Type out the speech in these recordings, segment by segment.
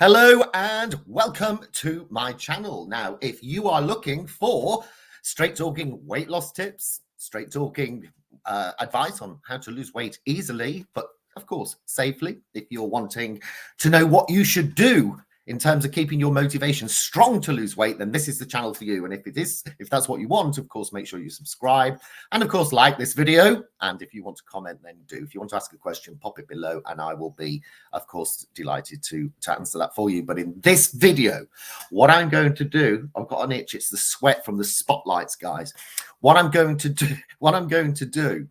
Hello and welcome to my channel. Now, if you are looking for straight talking weight loss tips, straight talking advice on how to lose weight easily, but of course safely, if you're wanting to know what you should do in terms of keeping your motivation strong to lose weight, then this is the channel for you. And if that's what you want, of course, make sure you subscribe and of course like this video. And if you want to comment, then do. If you want to ask a question, pop it below and I will be, of course, delighted to answer that for you. But in this video, what I'm going to do, I've got an itch. It's the sweat from the spotlights, guys. What I'm going to do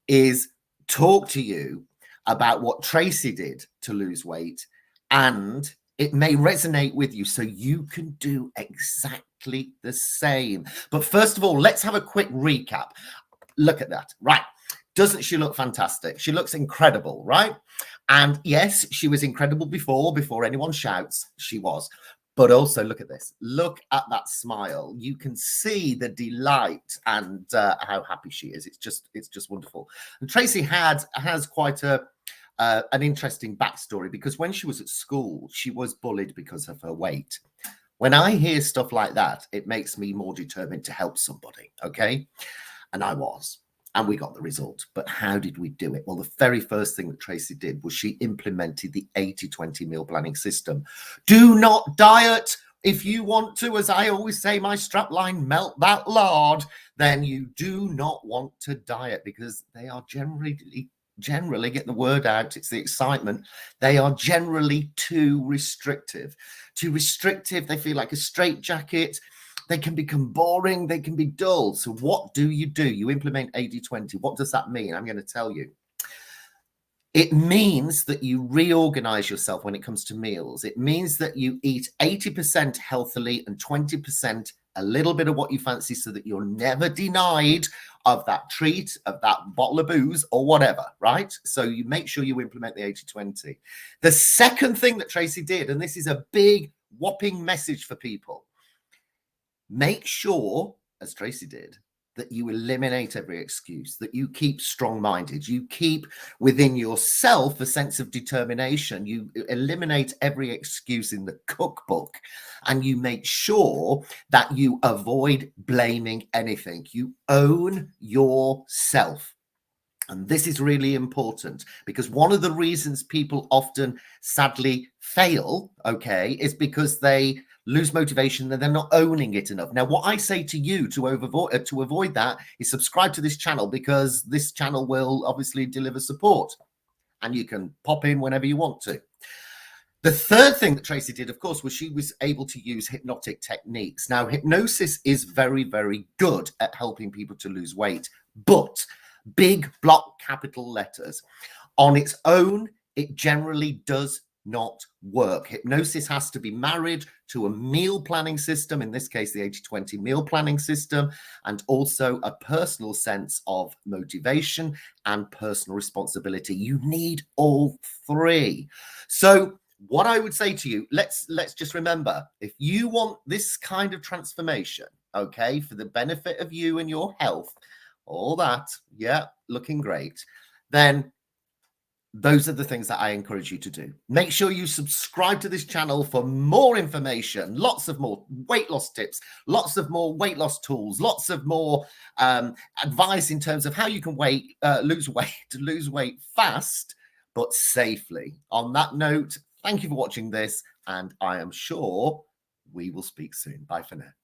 is talk to you about what Tracy did to lose weight, and it may resonate with you so you can do exactly the same. But first of all, let's have a quick recap. Look at that. Right. Doesn't she look fantastic? She looks incredible, right? And yes, she was incredible before anyone shouts. She was. But also look at this. Look at that smile. You can see the delight and how happy she is. It's just wonderful. And Tracy has quite an interesting backstory, because when she was at school, she was bullied because of her weight. When I hear stuff like that, it makes me more determined to help somebody, okay? And I was, and we got the result. But how did we do it? Well, the very first thing that Tracy did was she implemented the 80-20 meal planning system. Do not diet. If you want to, as I always say, my strapline, melt that lard, then you do not want to diet, because they are generally, get the word out, it's the excitement, they are generally too restrictive. They feel like a straitjacket. They can become boring, they can be dull. So what do? You implement 80-20. What does that mean? I'm going to tell you. It means that you reorganize yourself when it comes to meals. It means that you eat 80% healthily and 20% a little bit of what you fancy, so that you're never denied of that treat, of that bottle of booze or whatever, right? So you make sure you implement the 80-20. The second thing that Tracy did, and this is a big whopping message for people, make sure, as Tracy did, that you eliminate every excuse, that you keep strong-minded, you keep within yourself a sense of determination, you eliminate every excuse in the cookbook, and you make sure that you avoid blaming anything. You own yourself. And this is really important, because one of the reasons people often sadly fail, okay, is because they lose motivation and they're not owning it enough. Now, what I say to you to avoid that is subscribe to this channel, because this channel will obviously deliver support and you can pop in whenever you want to. The third thing that Tracy did, of course, was she was able to use hypnotic techniques. Now, hypnosis is very, very good at helping people to lose weight, but big block capital letters, on its own, it generally does not work. Hypnosis has to be married to a meal planning system, in this case, the 80-20 meal planning system, and also a personal sense of motivation and personal responsibility. You need all three. So what I would say to you, let's just remember, if you want this kind of transformation, okay, for the benefit of you and your health, all that, yeah, looking great, then those are the things that I encourage you to do. Make sure you subscribe to this channel for more information, lots of more weight loss tips, lots of more weight loss tools, lots of more advice in terms of how you can lose weight fast, but safely. On that note, thank you for watching this, and I am sure we will speak soon. Bye for now.